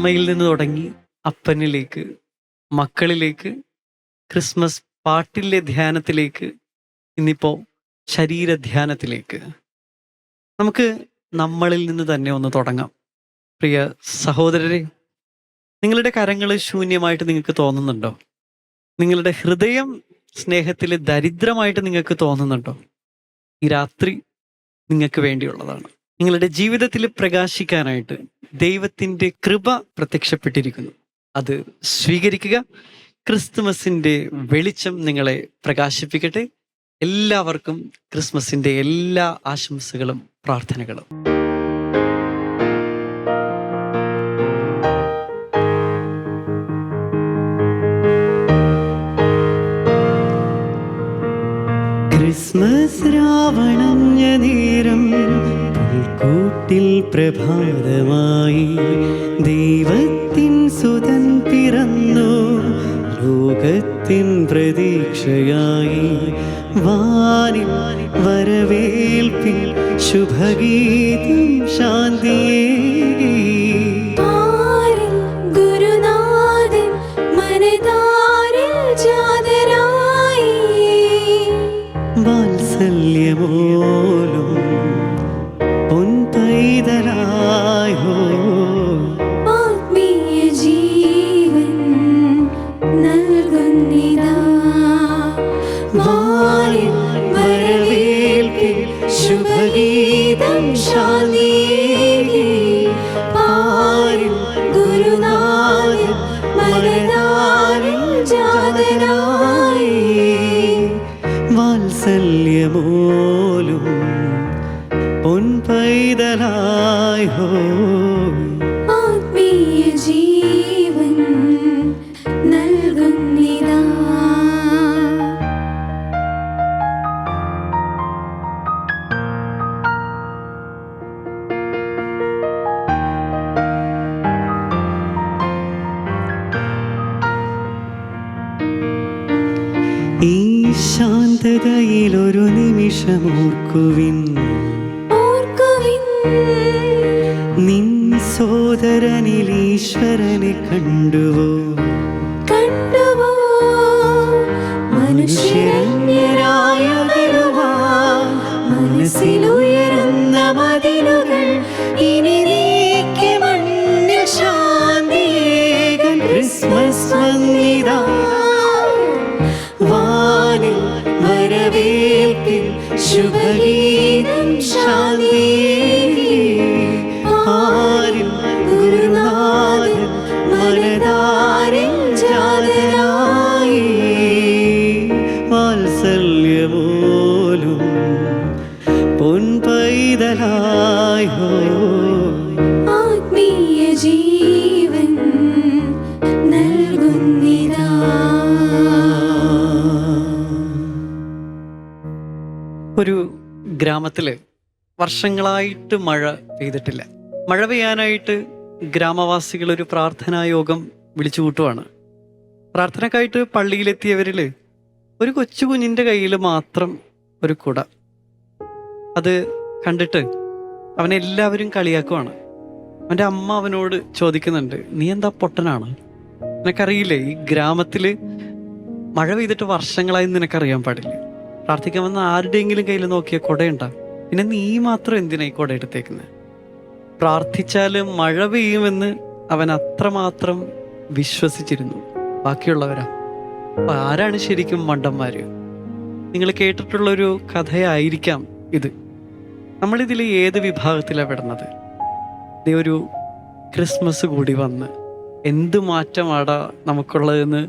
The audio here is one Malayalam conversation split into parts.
അമ്മയിൽ നിന്ന് തുടങ്ങി അപ്പനിലേക്ക്, മക്കളിലേക്ക്, ക്രിസ്മസ് പാട്ടിലെ ധ്യാനത്തിലേക്ക്, ഇന്നിപ്പോൾ ശരീരധ്യാനത്തിലേക്ക് നമുക്ക് നമ്മളിൽ നിന്ന് തന്നെ ഒന്ന് തുടങ്ങാം. പ്രിയ സഹോദരരെ, നിങ്ങളുടെ കരങ്ങൾ ശൂന്യമായിട്ട് നിങ്ങൾക്ക് തോന്നുന്നുണ്ടോ? നിങ്ങളുടെ ഹൃദയം സ്നേഹത്തിൽ ദരിദ്രമായിട്ട് നിങ്ങൾക്ക് തോന്നുന്നുണ്ടോ? ഈ രാത്രി നിങ്ങൾക്ക് വേണ്ടിയുള്ളതാണ്. നിങ്ങളുടെ ജീവിതത്തിൽ പ്രകാശിക്കാനായിട്ട് ദൈവത്തിൻ്റെ കൃപ പ്രത്യക്ഷപ്പെട്ടിരിക്കുന്നു. അത് സ്വീകരിക്കുക. ക്രിസ്തുമസിൻ്റെ വെളിച്ചം നിങ്ങളെ പ്രകാശിപ്പിക്കട്ടെ. എല്ലാവർക്കും ക്രിസ്മസിൻ്റെ എല്ലാ ആശംസകളും പ്രാർത്ഥനകളും. ക്രിസ്മസ് രാവണഞ്ഞ നേരം പുൽക്കൂട്ടിൽ പ്രഭാതമായി, ദൈവത്തിൻ സുതൻ പിറന്നു ലോകത്തിൻ പ്രതീക്ഷയായി. വാനിൽ വരവേൽപ്പിൽ ശുഭഗീതം ശാന്തിയേകി. വാത്സല്യമോലും പൊൻപൈതലായോ ആത്മീയ ജീവൻ നൽകുന്നിതാ. വാനിൽ വരവേൽപ്പിൽ ശുഭഗീതം ശാന്തിയേകി. പാരിൽ ഗുരുനാഥൻ മനതാരിൽ ജാതനായി. വാത്സല്യമോലും പൊൻപൈതലായോ ആത്മീയ ജീവൻ നൽകുന്നിതാ. ഈ ശാന്തതയിലൊരു നിമിഷമോർക്കുവിൻ. നിൻ സോദരനിൽ ഈശ്വരനെ കണ്ടുവോ? മനുഷ്യരന്യരായുയരുവാൻ മനസ്സിലുയരുന്ന മതിലുകൾ ഇനി നീക്കി മണ്ണിൽ ശാന്തിയേകൻ. ക്രിസ്മസ് വന്നിതാ. വാനിൽ വരവേൽപ്പിൽ ശുഭഗീതം ശാന്തിയേകി. ആരിൽ ഗുരുനാഥൻ മനതാരിൽ ജാതനായി. വാത്സല്യമോലും പൊൻപൈതലായോ ആത്മീയ ജീവൻ നൽകുന്നിതാ. ഒരു ഗ്രാമത്തിൽ വർഷങ്ങളായിട്ട് മഴ പെയ്തിട്ടില്ല. മഴ പെയ്യാനായിട്ട് ഗ്രാമവാസികൾ ഒരു പ്രാർത്ഥനായോഗം വിളിച്ചു കൂട്ടുവാണ്. പ്രാർത്ഥനക്കായിട്ട് പള്ളിയിലെത്തിയവരിൽ ഒരു കൊച്ചു കുഞ്ഞിൻ്റെ കയ്യിൽ മാത്രം ഒരു കുട. അത് കണ്ടിട്ട് അവനെല്ലാവരും കളിയാക്കുവാണ്. അവൻ്റെ അമ്മ അവനോട് ചോദിക്കുന്നുണ്ട്, നീ എന്താ പൊട്ടനാണ്? നിനക്കറിയില്ലേ ഈ ഗ്രാമത്തിൽ മഴ പെയ്തിട്ട് വർഷങ്ങളായി നിനക്കറിയാൻ പാടില്ല? പ്രാർത്ഥിക്കാൻ വന്ന ആരുടെയെങ്കിലും കയ്യിൽ നോക്കിയ കുടയുണ്ടാ? പിന്നെ നീ മാത്രം എന്തിനാ ഈ കുട എടുത്തേക്കുന്നത്? പ്രാർത്ഥിച്ചാൽ മഴ പെയ്യുമെന്ന് അവൻ അത്രമാത്രം വിശ്വസിച്ചിരുന്നു. ബാക്കിയുള്ളവരാ? അപ്പം ആരാണ് ശരിക്കും മണ്ടന്മാര്? നിങ്ങൾ കേട്ടിട്ടുള്ളൊരു കഥയായിരിക്കാം ഇത്. നമ്മളിതിൽ ഏത് വിഭാഗത്തിലാണ് പെടുന്നത്? ഇതേ ഒരു ക്രിസ്മസ് കൂടി വന്ന് എന്ത് മാറ്റമാടാ നമുക്കുള്ളതെന്ന്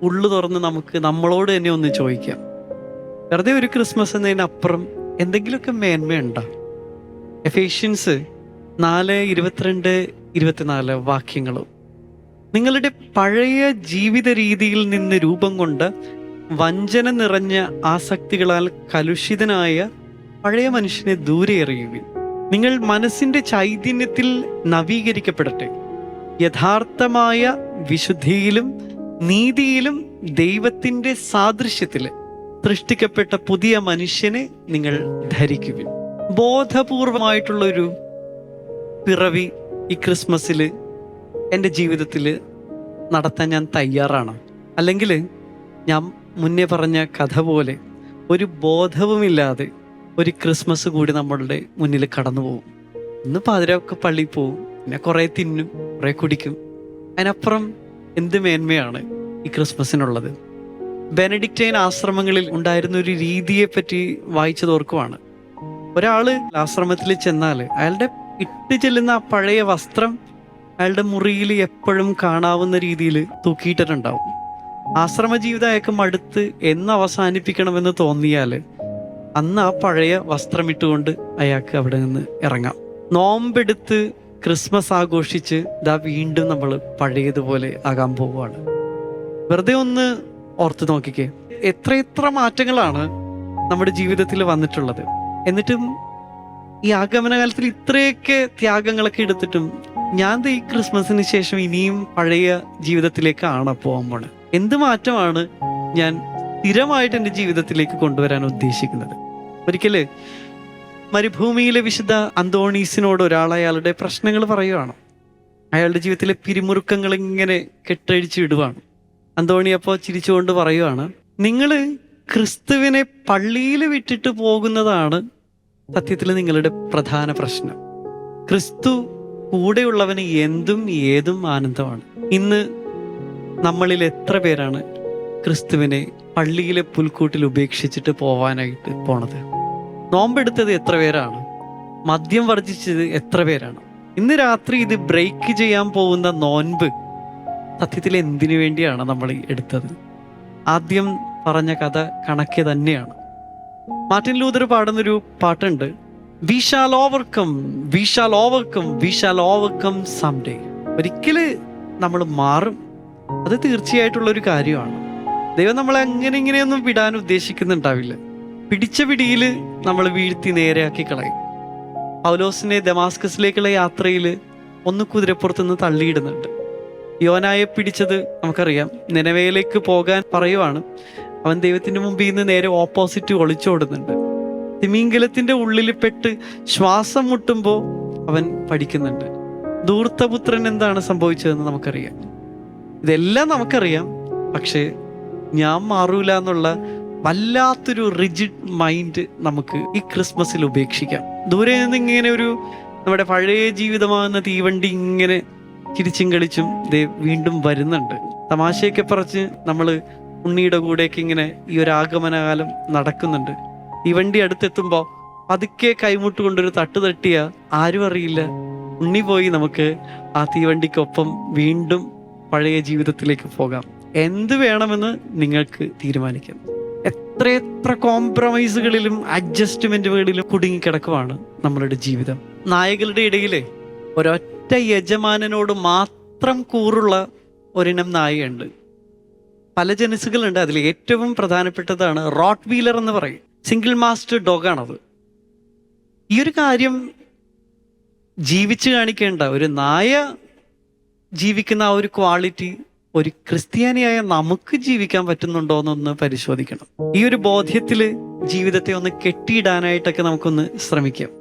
ഉള്ളു തുറന്ന് നമുക്ക് നമ്മളോട് തന്നെ ഒന്ന് ചോദിക്കാം. വെറുതെ ഒരു ക്രിസ്മസ് എന്നതിനപ്പുറം എന്തെങ്കിലുമൊക്കെ മേന്മയുണ്ടോ? എഫേഷ്യൻസ് 4:22-24 വാക്യങ്ങളും, നിങ്ങളുടെ പഴയ ജീവിത രീതിയിൽ നിന്ന് രൂപം കൊണ്ട് വഞ്ചന നിറഞ്ഞ ആസക്തികളാൽ കലുഷിതനായ പഴയ മനുഷ്യനെ ദൂരെ എറിയുവിൻ. നിങ്ങൾ മനസ്സിൻ്റെ ചൈതന്യത്തിൽ നവീകരിക്കപ്പെടട്ടെ. യഥാർത്ഥമായ വിശുദ്ധിയിലും നീതിയിലും ദൈവത്തിൻ്റെ സാദൃശ്യത്തിൽ സൃഷ്ടിക്കപ്പെട്ട പുതിയ മനുഷ്യനെ നിങ്ങൾ ധരിക്കുവിൻ. ബോധപൂർവമായിട്ടുള്ളൊരു പിറവി ഈ ക്രിസ്മസിൽ എൻ്റെ ജീവിതത്തിൽ നടത്താൻ ഞാൻ തയ്യാറാണ്? അല്ലെങ്കിൽ ഞാൻ മുന്നേ പറഞ്ഞ കഥ പോലെ ഒരു ബോധവുമില്ലാതെ ഒരു ക്രിസ്മസ് കൂടി നമ്മളുടെ മുന്നിൽ കടന്നു പോകും. ഇന്ന് പാതിരൊക്കെ പള്ളിയിൽ പോവും, പിന്നെ കുറേ തിന്നും, കുറേ കുടിക്കും. അതിനപ്പുറം എന്ത് മേന്മയാണ് ഈ ക്രിസ്മസിനുള്ളത്? ബെനഡിക്റ്റൈൻ ആശ്രമങ്ങളിൽ ഉണ്ടായിരുന്ന ഒരു രീതിയെപ്പറ്റി വായിച്ചതോർക്കുവാണ്. ഒരാള് ആശ്രമത്തിൽ ചെന്നാൽ അയാളുടെ ഇട്ട് ചെല്ലുന്ന ആ പഴയ വസ്ത്രം അയാളുടെ മുറിയിൽ എപ്പോഴും കാണാവുന്ന രീതിയിൽ തൂക്കിയിട്ടിട്ടുണ്ടാവും. ആശ്രമ ജീവിതം അയാൾക്ക് മടുത്ത് എന്ന് അവസാനിപ്പിക്കണമെന്ന് തോന്നിയാൽ അന്ന് ആ പഴയ വസ്ത്രം ഇട്ടുകൊണ്ട് അയാൾക്ക് അവിടെ നിന്ന് ഇറങ്ങാം. നോമ്പെടുത്ത് ക്രിസ്മസ് ആഘോഷിച്ച് ഇതാ വീണ്ടും നമ്മൾ പഴയതുപോലെ ആകാൻ പോവുകയാണ്. വെറുതെ ഒന്ന് ഓർത്ത് നോക്കിക്കേ, എത്ര മാറ്റങ്ങളാണ് നമ്മുടെ ജീവിതത്തിൽ വന്നിട്ടുള്ളത്. എന്നിട്ടും ഈ ആഗമനകാലത്തിൽ ഇത്രയൊക്കെ ത്യാഗങ്ങളൊക്കെ എടുത്തിട്ടും ഞാൻ ഈ ക്രിസ്മസിന് ശേഷം ഇനിയും പഴയ ജീവിതത്തിലേക്കാണ് പോകാൻ പോണത്. എന്ത് മാറ്റമാണ് ഞാൻ സ്ഥിരമായിട്ട് എൻ്റെ ജീവിതത്തിലേക്ക് കൊണ്ടുവരാൻ ഉദ്ദേശിക്കുന്നത്? ഒരിക്കല് മരുഭൂമിയിലെ വിശുദ്ധ അന്തോണീസിനോട് ഒരാൾ അയാളുടെ പ്രശ്നങ്ങൾ പറയുകയാണ്. അയാളുടെ ജീവിതത്തിലെ പിരിമുറുക്കങ്ങൾ ഇങ്ങനെ കെട്ടഴിച്ച് ഇടുവാണ്. അന്തോണി അപ്പോൾ ചിരിച്ചുകൊണ്ട് പറയുവാണ്, നിങ്ങൾ ക്രിസ്തുവിനെ പള്ളിയിൽ വിട്ടിട്ട് പോകുന്നതാണ് സത്യത്തിൽ നിങ്ങളുടെ പ്രധാന പ്രശ്നം. ക്രിസ്തു കൂടെയുള്ളവന് എന്തും ഏതും ആനന്ദമാണ്. ഇന്ന് നമ്മളിൽ എത്ര പേരാണ് ക്രിസ്തുവിനെ പള്ളിയിലെ പുൽക്കൂട്ടിൽ ഉപേക്ഷിച്ചിട്ട് പോവാനായിട്ട് പോണത്? നോമ്പെടുത്തത് എത്ര പേരാണ്? മദ്യം വർജിച്ചത് എത്ര പേരാണ്? ഇന്ന് രാത്രി ഇത് ബ്രേക്ക് ചെയ്യാൻ പോകുന്ന നോൻപ് സത്യത്തിൽ എന്തിനു വേണ്ടിയാണ് നമ്മൾ എടുത്തത്? ആദ്യം പറഞ്ഞ കഥ കണക്കെ തന്നെയാണ്. മാർട്ടിൻ ലൂതർ പാടുന്നൊരു പാട്ടുണ്ട്, we shall overcome, we shall overcome, we shall overcome someday. ഒരിക്കല് നമ്മൾ മാറും, അത് തീർച്ചയായിട്ടുള്ളൊരു കാര്യമാണ്. ദൈവം നമ്മളെ അങ്ങനെ ഇങ്ങനെയൊന്നും വിടാൻ ഉദ്ദേശിക്കുന്നുണ്ടാവില്ല. പിടിച്ച പിടിയിൽ നമ്മൾ വീഴ്ത്തി നേരെയാക്കി കളയും. പൗലോസിനെ ദമാസ്കസിലേക്കുള്ള യാത്രയിൽ ഒന്ന് കുതിരപ്പുറത്തുനിന്ന് തള്ളിയിടുന്നുണ്ട്. യോനായെ പിടിച്ചത് നമുക്കറിയാം. നിനവയിലേക്ക് പോകാൻ പറയുവാണ്. അവൻ ദൈവത്തിന്റെ മുമ്പിൽ നിന്ന് നേരെ ഓപ്പോസിറ്റ് ഒളിച്ചോടുന്നുണ്ട്. തിമിംഗലത്തിന്റെ ഉള്ളിൽ പെട്ട് ശ്വാസം മുട്ടുമ്പോൾ അവൻ പഠിക്കുന്നുണ്ട്. ധൂർത്തപുത്രൻ എന്താണ് സംഭവിച്ചതെന്ന് നമുക്കറിയാം. ഇതെല്ലാം നമുക്കറിയാം. പക്ഷേ ഞാൻ മാറൂല എന്നുള്ള വല്ലാത്തൊരു റിജിഡ് മൈൻഡ് നമുക്ക് ഈ ക്രിസ്മസിൽ ഉപേക്ഷിക്കാം. ദൂരെ നിന്ന് ഇങ്ങനെ ഒരു നമ്മുടെ പഴയ ജീവിതമാകുന്ന തീവണ്ടി ഇങ്ങനെ ചിരിച്ചും കളിച്ചും വീണ്ടും വരുന്നുണ്ട്. തമാശയൊക്കെ പറച്ച് നമ്മൾ ഉണ്ണിയുടെ കൂടെയൊക്കെ ഇങ്ങനെ ഈ ഒരു ആഗമനകാലം നടക്കുന്നുണ്ട്. ഈ വണ്ടി അടുത്തെത്തുമ്പോൾ പതുക്കെ കൈമുട്ട് കൊണ്ടൊരു തട്ട് തട്ടിയ ആരും അറിയില്ല. ഉണ്ണി പോയി നമുക്ക് ആ തീവണ്ടിക്കൊപ്പം വീണ്ടും പഴയ ജീവിതത്തിലേക്ക് പോകാം. എന്ത് വേണമെന്ന് നിങ്ങൾക്ക് തീരുമാനിക്കാം. എത്ര കോംപ്രമൈസുകളിലും അഡ്ജസ്റ്റ്മെന്റുകളിലും കുടുങ്ങിക്കിടക്കുവാണ് നമ്മളുടെ ജീവിതം. നായകളുടെ ഇടയിലെ ഒരൊറ്റ യജമാനനോട് മാത്രം കൂറുള്ള ഒരിനം നായയുണ്ട്. പല ജനസുകളുണ്ട്. അതിൽ ഏറ്റവും പ്രധാനപ്പെട്ടതാണ് റോട്ട് വീലർ എന്ന് പറയും. സിംഗിൾ മാസ്റ്റർ ഡോഗാണത്. ഈ ഒരു കാര്യം ജീവിച്ച് കാണിക്കേണ്ട ഒരു നായ ജീവിക്കുന്ന ആ ഒരു ക്വാളിറ്റി ഒരു ക്രിസ്ത്യാനിയായ നമുക്ക് ജീവിക്കാൻ പറ്റുന്നുണ്ടോ എന്നൊന്ന് പരിശോധിക്കണം. ഈ ഒരു ബോധ്യത്തിൽ ജീവിതത്തെ ഒന്ന് കെട്ടിയിടാനായിട്ടൊക്കെ നമുക്കൊന്ന് ശ്രമിക്കാം.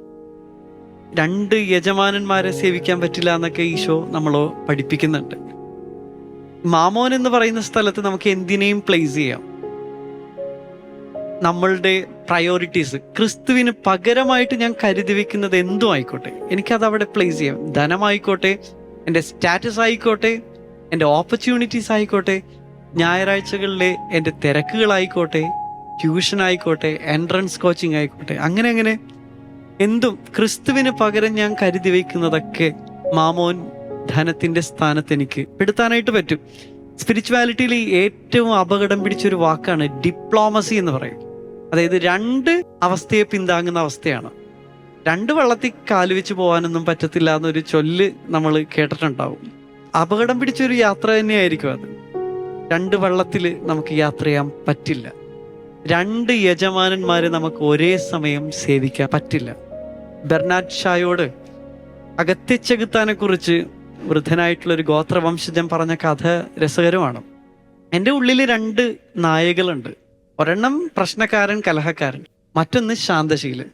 രണ്ട് യജമാനന്മാരെ സേവിക്കാൻ പറ്റില്ല എന്നൊക്കെ ഈശോ നമ്മളോ പഠിപ്പിക്കുന്നുണ്ട്. മാമോൻ എന്ന് പറയുന്ന സ്ഥലത്ത് നമുക്ക് എന്തിനേയും പ്ലേസ് ചെയ്യാം. നമ്മളുടെ പ്രയോറിറ്റീസ് ക്രിസ്തുവിന് പകരമായിട്ട് ഞാൻ കരുതി വെക്കുന്നത് എന്തും ആയിക്കോട്ടെ, എനിക്കത് അവിടെ പ്ലേസ് ചെയ്യാം. ധനമായിക്കോട്ടെ, എൻ്റെ സ്റ്റാറ്റസ് ആയിക്കോട്ടെ, എൻ്റെ ഓപ്പർച്യൂണിറ്റീസ് ആയിക്കോട്ടെ, ഞായറാഴ്ചകളിലെ എൻ്റെ തിരക്കുകളായിക്കോട്ടെ, ട്യൂഷൻ ആയിക്കോട്ടെ, എൻട്രൻസ് കോച്ചിങ് ആയിക്കോട്ടെ, അങ്ങനെ എന്തും ക്രിസ്തുവിന് പകരം ഞാൻ കരുതി വയ്ക്കുന്നതൊക്കെ മാമോൻ ധനത്തിന്റെ സ്ഥാനത്ത് എനിക്ക് പെടുത്താനായിട്ട് പറ്റും. സ്പിരിച്വാലിറ്റിയിൽ ഏറ്റവും അപകടം പിടിച്ചൊരു വാക്കാണ് ഡിപ്ലോമസി എന്ന് പറയും. അതായത് രണ്ട് അവസ്ഥയെ പിന്താങ്ങുന്ന അവസ്ഥയാണ്. രണ്ട് വള്ളത്തിൽ കാലുവെച്ച് പോകാനൊന്നും പറ്റത്തില്ല എന്നൊരു ചൊല്ല് നമ്മൾ കേട്ടിട്ടുണ്ടാവും. അപകടം പിടിച്ചൊരു യാത്ര തന്നെയായിരിക്കും അത്. രണ്ട് വള്ളത്തിൽ നമുക്ക് യാത്ര ചെയ്യാൻ പറ്റില്ല. രണ്ട് യജമാനന്മാരെ നമുക്ക് ഒരേ സമയം സേവിക്കാൻ പറ്റില്ല. ബെർനാഡ് ഷായോട് അകത്തെ ചെകുത്താനെ കുറിച്ച് വൃദ്ധനായിട്ടുള്ളൊരു ഗോത്രവംശജൻ പറഞ്ഞ കഥ രസകരമാണ്. എൻ്റെ ഉള്ളിൽ രണ്ട് നായകളുണ്ട്. ഒരെണ്ണം പ്രശ്നക്കാരൻ, കലഹക്കാരൻ. മറ്റൊന്ന് ശാന്തശീലൻ.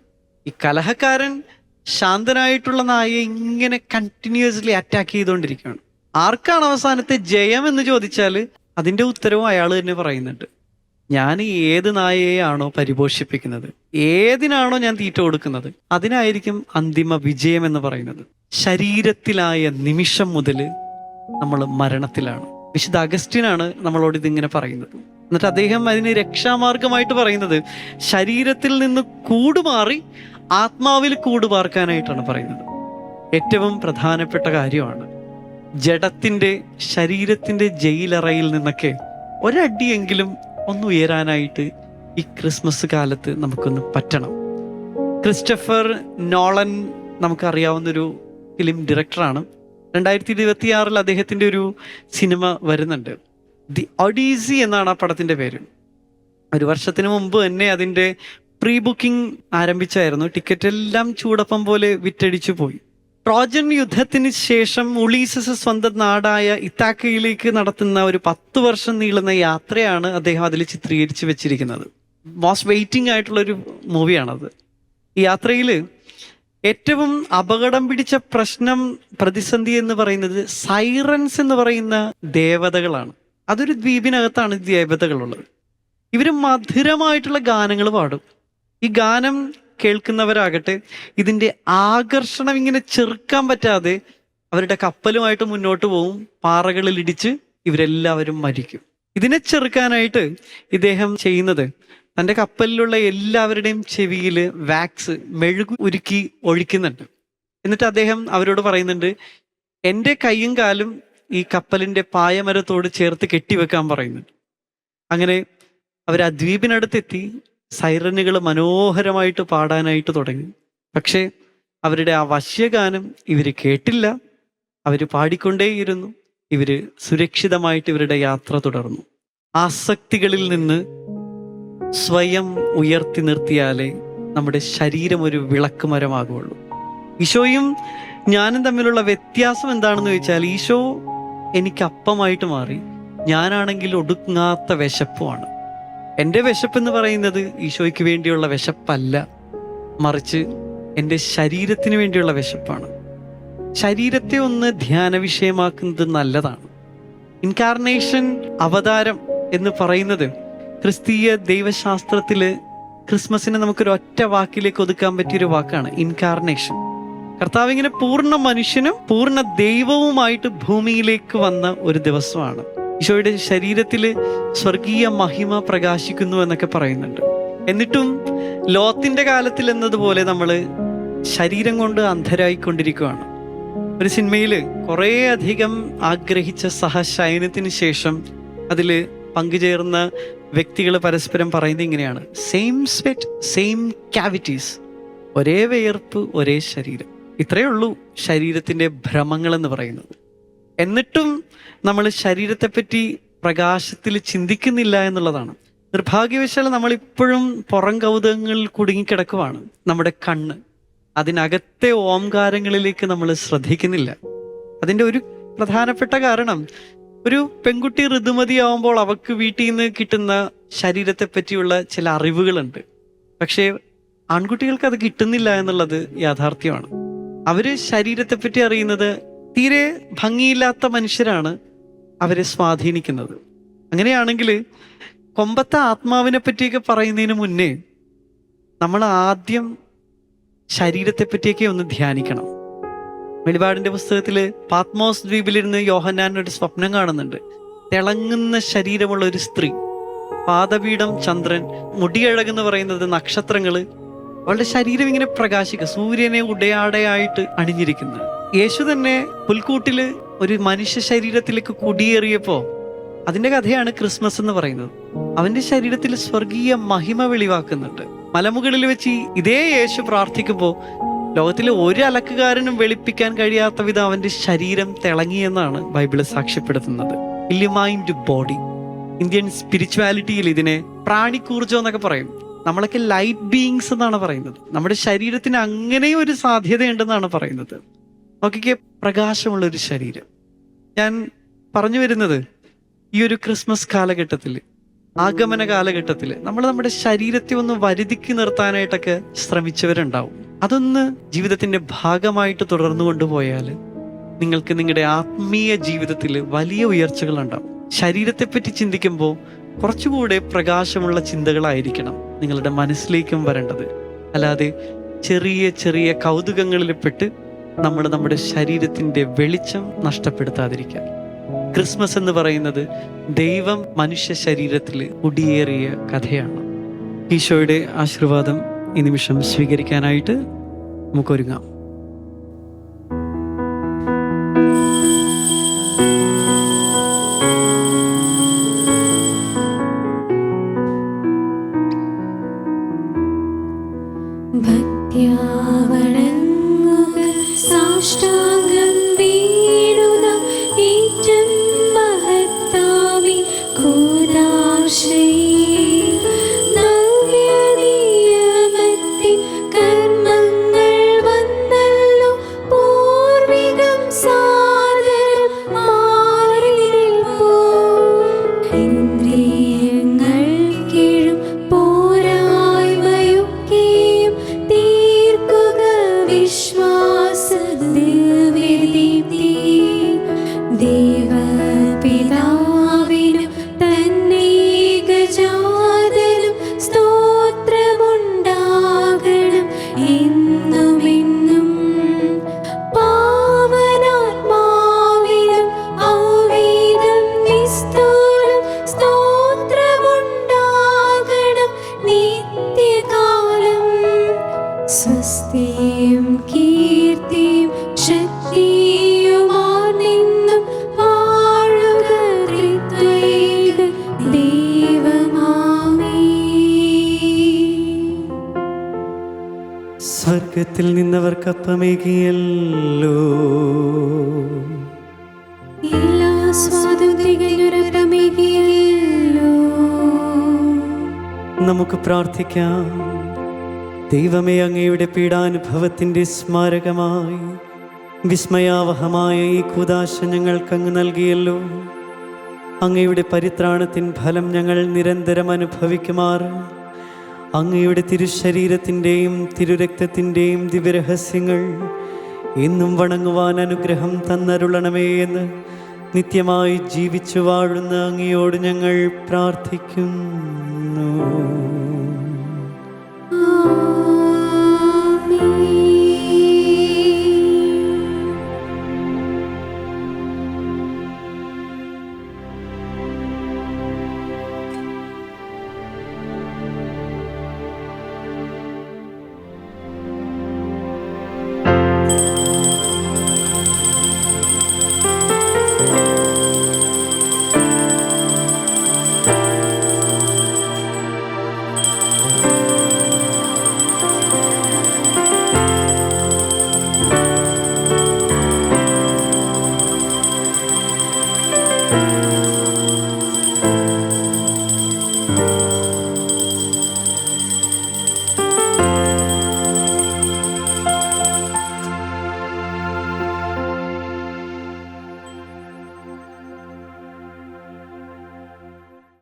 ഈ കലഹക്കാരൻ ശാന്തനായിട്ടുള്ള നായയെ ഇങ്ങനെ കണ്ടിന്യൂസ്ലി അറ്റാക്ക് ചെയ്തുകൊണ്ടിരിക്കുകയാണ്. ആർക്കാണ് അവസാനത്തെ ജയം എന്ന് ചോദിച്ചാൽ അതിൻ്റെ ഉത്തരവും അയാൾ തന്നെ പറയുന്നുണ്ട്. ഞാൻ ഏത് നായയെയാണോ പരിപോഷിപ്പിക്കുന്നത്, ഏതിനാണോ ഞാൻ തീറ്റ കൊടുക്കുന്നത്, അതിനായിരിക്കും അന്തിമ വിജയം എന്ന് പറയുന്നത്. ശരീരത്തിലായ നിമിഷം മുതൽ നമ്മൾ മരണത്തിലാണ്. വിശുദ്ധ അഗസ്റ്റിനാണ് നമ്മളോട് ഇതിങ്ങനെ പറയുന്നത്. എന്നിട്ട് അദ്ദേഹം അതിന് രക്ഷാമാർഗമായിട്ട് പറയുന്നത് ശരീരത്തിൽ നിന്ന് കൂടുമാറി ആത്മാവിൽ കൂടുപാർക്കാനായിട്ടാണ് പറയുന്നത്. ഏറ്റവും പ്രധാനപ്പെട്ട കാര്യമാണ് ജഡത്തിൻ്റെ ശരീരത്തിൻ്റെ ജയിലറയിൽ നിന്നൊക്കെ ഒരടിയെങ്കിലും ഒന്ന് ഉയരാനായിട്ട് ഈ ക്രിസ്മസ് കാലത്ത് നമുക്കൊന്ന് പറ്റണം. ക്രിസ്റ്റഫർ നോളൻ നമുക്കറിയാവുന്നൊരു ഫിലിം ഡയറക്ടറാണ്. 2026 അദ്ദേഹത്തിൻ്റെ ഒരു സിനിമ വരുന്നുണ്ട്. ദി ഒഡീസി എന്നാണ് ആ പടത്തിൻ്റെ പേര്. ഒരു വർഷത്തിന് മുമ്പ് തന്നെ അതിൻ്റെ പ്രീ ബുക്കിംഗ് ആരംഭിച്ചായിരുന്നു. ടിക്കറ്റ് എല്ലാം ചൂടപ്പം പോലെ വിറ്റടിച്ചു പോയി. ട്രോജൻ യുദ്ധത്തിന് ശേഷം ഉളീസസ് സ്വന്തം നാടായ ഇത്താക്കയിലേക്ക് നടത്തുന്ന ഒരു 10 വർഷം നീളുന്ന യാത്രയാണ് അദ്ദേഹം അതിൽ ചിത്രീകരിച്ച് വെച്ചിരിക്കുന്നത്. മോസ്റ്റ് വെയിറ്റിംഗ് ആയിട്ടുള്ളൊരു മൂവിയാണത്. ഈ യാത്രയിൽ ഏറ്റവും അപകടം പിടിച്ച പ്രശ്നം, പ്രതിസന്ധി എന്ന് പറയുന്നത് സൈറൻസ് എന്ന് പറയുന്ന ദേവതകളാണ്. അതൊരു ദ്വീപിനകത്താണ് ദേവതകളുള്ളത്. ഇവർ മധുരമായിട്ടുള്ള ഗാനങ്ങൾ പാടും. ഈ ഗാനം കേൾക്കുന്നവരാകട്ടെ ഇതിൻ്റെ ആകർഷണം ഇങ്ങനെ ചെറുക്കാൻ പറ്റാതെ അവരുടെ കപ്പലുമായിട്ട് മുന്നോട്ട് പോകും. പാറകളിൽ ഇടിച്ച് ഇവരെല്ലാവരും മരിക്കും. ഇതിനെ ചെറുക്കാനായിട്ട് ഇദ്ദേഹം ചെയ്യുന്നത് തൻ്റെ കപ്പലിലുള്ള എല്ലാവരുടെയും ചെവിയിൽ വാക്സ്, മെഴുകു ഉരുക്കി ഒഴിക്കുന്നുണ്ട്. എന്നിട്ട് അദ്ദേഹം അവരോട് പറയുന്നുണ്ട്, എൻ്റെ കൈയും കാലും ഈ കപ്പലിൻ്റെ പായമരത്തോട് ചേർത്ത് കെട്ടിവെക്കാൻ പറയുന്നുണ്ട്. അങ്ങനെ അവർ ആ ദ്വീപിനടുത്തെത്തി സൈറനുകൾ മനോഹരമായിട്ട് പാടാനായിട്ട് തുടങ്ങി. പക്ഷേ അവരുടെ ആ വശ്യഗാനം ഇവർ കേട്ടില്ല. അവർ പാടിക്കൊണ്ടേയിരുന്നു. ഇവർ സുരക്ഷിതമായിട്ട് ഇവരുടെ യാത്ര തുടർന്നു. ആസക്തികളിൽ നിന്ന് സ്വയം ഉയർത്തി നിർത്തിയാലേ നമ്മുടെ ശരീരം ഒരു വിളക്ക് മരമാകുള്ളൂ. ഈശോയും ഞാനും തമ്മിലുള്ള വ്യത്യാസം എന്താണെന്ന് ചോദിച്ചാൽ, ഈശോ എനിക്ക് അപ്പമായിട്ട് മാറി, ഞാനാണെങ്കിൽ ഒടുങ്ങാത്ത വിശപ്പുമാണ്. എൻ്റെ വിശപ്പെന്ന് പറയുന്നത് ഈശോയ്ക്ക് വേണ്ടിയുള്ള വിശപ്പല്ല, മറിച്ച് എൻ്റെ ശരീരത്തിന് വേണ്ടിയുള്ള വിശപ്പാണ്. ശരീരത്തെ ഒന്ന് ധ്യാന വിഷയമാക്കുന്നത് നല്ലതാണ്. ഇൻകാർണേഷൻ, അവതാരം എന്ന് പറയുന്നത് ക്രിസ്തീയ ദൈവശാസ്ത്രത്തിൽ ക്രിസ്മസിനെ നമുക്കൊരു ഒറ്റ വാക്കിലേക്ക് ഒതുക്കാൻ പറ്റിയൊരു വാക്കാണ്, ഇൻകാർണേഷൻ. കർത്താവ് ഇങ്ങനെ പൂർണ്ണ മനുഷ്യനും പൂർണ്ണ ദൈവവുമായിട്ട് ഭൂമിയിലേക്ക് വന്ന ഒരു ദിവസമാണ്. ഈശോയുടെ ശരീരത്തിൽ സ്വർഗീയ മഹിമ പ്രകാശിക്കുന്നു എന്നൊക്കെ പറയുന്നുണ്ട്. എന്നിട്ടും ലോത്തിന്റെ കാലത്തിൽ എന്നതുപോലെ നമ്മൾ ശരീരം കൊണ്ട് അന്ധരായിക്കൊണ്ടിരിക്കുകയാണ്. ഒരു സിനിമയിൽ കുറേ അധികം ആഗ്രഹിച്ച സഹശയനത്തിന് ശേഷം അതിൽ പങ്കുചേർന്ന വ്യക്തികൾ പരസ്പരം പറയുന്നത് ഇങ്ങനെയാണ്: സെയിം സ്വെറ്റ്, സെയിം ക്യാവിറ്റീസ്, ഒരേ വിയർപ്പ്, ഒരേ ശരീരം. ഇത്രയേ ഉള്ളൂ ശരീരത്തിൻ്റെ ഭ്രമങ്ങൾ എന്ന് പറയുന്നത്. എന്നിട്ടും നമ്മൾ ശരീരത്തെപ്പറ്റി പ്രകാശത്തിൽ ചിന്തിക്കുന്നില്ല എന്നുള്ളതാണ്. നിർഭാഗ്യവശാൽ നമ്മളിപ്പോഴും പുറം കൗതുകങ്ങളിൽ കുടുങ്ങിക്കിടക്കുവാണ്. നമ്മുടെ കണ്ണ്, അതിനകത്തെ ഓംകാരങ്ങളിലേക്ക് നമ്മൾ ശ്രദ്ധിക്കുന്നില്ല. അതിൻ്റെ ഒരു പ്രധാനപ്പെട്ട കാരണം, ഒരു പെൺകുട്ടി ഋതുമതിയാവുമ്പോൾ അവൾക്ക് വീട്ടിൽ നിന്ന് കിട്ടുന്ന ശരീരത്തെ പറ്റിയുള്ള ചില അറിവുകളുണ്ട്. പക്ഷേ ആൺകുട്ടികൾക്ക് അത് കിട്ടുന്നില്ല എന്നുള്ളത് യാഥാർത്ഥ്യമാണ്. അവര് ശരീരത്തെപ്പറ്റി അറിയുന്നത് തീരെ ഭംഗിയില്ലാത്ത മനുഷ്യരാണ് അവരെ സ്വാധീനിക്കുന്നത്. അങ്ങനെയാണെങ്കിൽ കൊമ്പത്തെ ആത്മാവിനെ പറ്റിയൊക്കെ പറയുന്നതിന് മുന്നേ നമ്മൾ ആദ്യം ശരീരത്തെ പറ്റിയൊക്കെ ഒന്ന് ധ്യാനിക്കണം. വെളിപാടിന്റെ പുസ്തകത്തിൽ പാത്മോസ് ദ്വീപിലിരുന്ന് യോഹന്നാൻ ഒരു സ്വപ്നം കാണുന്നുണ്ട്. തിളങ്ങുന്ന ശരീരമുള്ള ഒരു സ്ത്രീ, പാദപീഠം ചന്ദ്രൻ, മുടിയഴകെന്ന് പറയുന്നത് നക്ഷത്രങ്ങള്, അവളുടെ ശരീരം ഇങ്ങനെ പ്രകാശിക്കുക, സൂര്യനെ ഉടയാടയായിട്ട് അണിഞ്ഞിരിക്കുന്നത്. യേശു തന്നെ പുൽക്കൂട്ടില് ഒരു മനുഷ്യ ശരീരത്തിലേക്ക് കുടിയേറിയപ്പോ അതിന്റെ കഥയാണ് ക്രിസ്മസ് എന്ന് പറയുന്നത്. അവന്റെ ശരീരത്തിൽ സ്വർഗീയ മഹിമ വെളിവാക്കുന്നുണ്ട്. മലമുകളിൽ വെച്ച് ഇതേ യേശു പ്രാർത്ഥിക്കുമ്പോൾ ലോകത്തിലെ ഒരു അലക്കുകാരനും വെളുപ്പിക്കാൻ കഴിയാത്ത വിധം അവന്റെ ശരീരം തിളങ്ങിയെന്നാണ് ബൈബിള് സാക്ഷ്യപ്പെടുത്തുന്നത്. ഇല്ലുമൈൻഡ് ബോഡി. ഇന്ത്യൻ സ്പിരിച്വാലിറ്റിയിൽ ഇതിനെ പ്രാണിക്കൂർജം എന്നൊക്കെ പറയും. നമ്മളൊക്കെ ലൈറ്റ് ബീയിങ്സ് എന്നാണ് പറയുന്നത്. നമ്മുടെ ശരീരത്തിന് അങ്ങനെയും ഒരു സാധ്യതയുണ്ടെന്നാണ് പറയുന്നത്. നോക്കിക്കേ, പ്രകാശമുള്ള ഒരു ശരീരം. ഞാൻ പറഞ്ഞു വരുന്നത്, ഈ ഒരു ക്രിസ്മസ് കാലഘട്ടത്തിൽ, ആഗമന കാലഘട്ടത്തിൽ നമ്മൾ നമ്മുടെ ശരീരത്തെ ഒന്ന് വരുതിക്ക് നിർത്താനായിട്ടൊക്കെ ശ്രമിച്ചവരുണ്ടാവും. അതൊന്ന് ജീവിതത്തിന്റെ ഭാഗമായിട്ട് തുടർന്നു കൊണ്ടുപോയാൽ നിങ്ങൾക്ക് നിങ്ങളുടെ ആത്മീയ ജീവിതത്തിൽ വലിയ ഉയർച്ചകളുണ്ടാവും. ശരീരത്തെപ്പറ്റി ചിന്തിക്കുമ്പോൾ കുറച്ചുകൂടെ പ്രകാശമുള്ള ചിന്തകളായിരിക്കണം നിങ്ങളുടെ മനസ്സിലേക്കും വരേണ്ടത്. അല്ലാതെ ചെറിയ ചെറിയ കൗതുകങ്ങളിൽ പെട്ട് നമ്മുടെ ശരീരത്തിൻ്റെ വെളിച്ചം നഷ്ടപ്പെടുത്താതിരിക്കാൻ. ക്രിസ്മസ് എന്ന് പറയുന്നത് ദൈവം മനുഷ്യ ശരീരത്തിൽ കുടിയേറിയ കഥയാണ്. ഈശോയുടെ ആശീർവാദം ഈ നിമിഷം സ്വീകരിക്കാനായിട്ട് നമുക്കൊരുങ്ങാം. ഭക്ത്യാവണങ്ങുക സാഷ്ടാംഗം വീഴുക ഏറ്റം മഹത്താവി കൂദാശയിൽ നവ്യനിയമത്തിൻ കർമ്മങ്ങൾ വന്നല്ലോ പൂർവികം സാദരം മാറി നിൽപ്പൂ ഇന്ദ്രിയങ്ങൾ കീഴും പോരായ്മയൊക്കെയും തീർക്കുക വിശ്വാസ ദിവ്യദീപ്തി ദേവപിതാവിനും തന്നേകജാതനും സ്തോത്രമുണ്ടാകണം എന്നുമെന്നും പാവനാത്മാവിനും ഔവേദം നിസ്തൂലം സ്തോത്രമുണ്ടാകണം നിത്യകാലം സ്വസ്തിയും കീർത്തിയും ശക്തിയുമാർന്നെന്നും വാഴുക ത്രിത്വൈക ദൈവമാമേ. സ്വർഗത്തിൽ നിന്നവർക്കപ്പമേകിയല്ലോ, എല്ലാ സ്വാതന്ത്ര്യത്തിനൊരപ്പമേകിയല്ലോ. നമുക്ക് പ്രാർത്ഥിക്കാം. ദൈവമേ, അങ്ങയുടെ പീഡാനുഭവത്തിൻ്റെ സ്മാരകമായി വിസ്മയാവഹമായ ഈ കൂദാശ ഞങ്ങൾക്കങ്ങ് നൽകിയല്ലോ. അങ്ങയുടെ പരിത്രാണത്തിൻ ഫലം ഞങ്ങൾ നിരന്തരം അനുഭവിക്കുമാറ് അങ്ങയുടെ തിരുശരീരത്തിൻ്റെയും തിരുരക്തത്തിൻ്റെയും ദിവ്യരഹസ്യങ്ങൾ എന്നും വണങ്ങുവാൻ അനുഗ്രഹം തന്നരുളണമേ എന്ന് നിത്യമായി ജീവിച്ചു വാഴുന്ന അങ്ങയോട് ഞങ്ങൾ പ്രാർത്ഥിക്കുന്നു.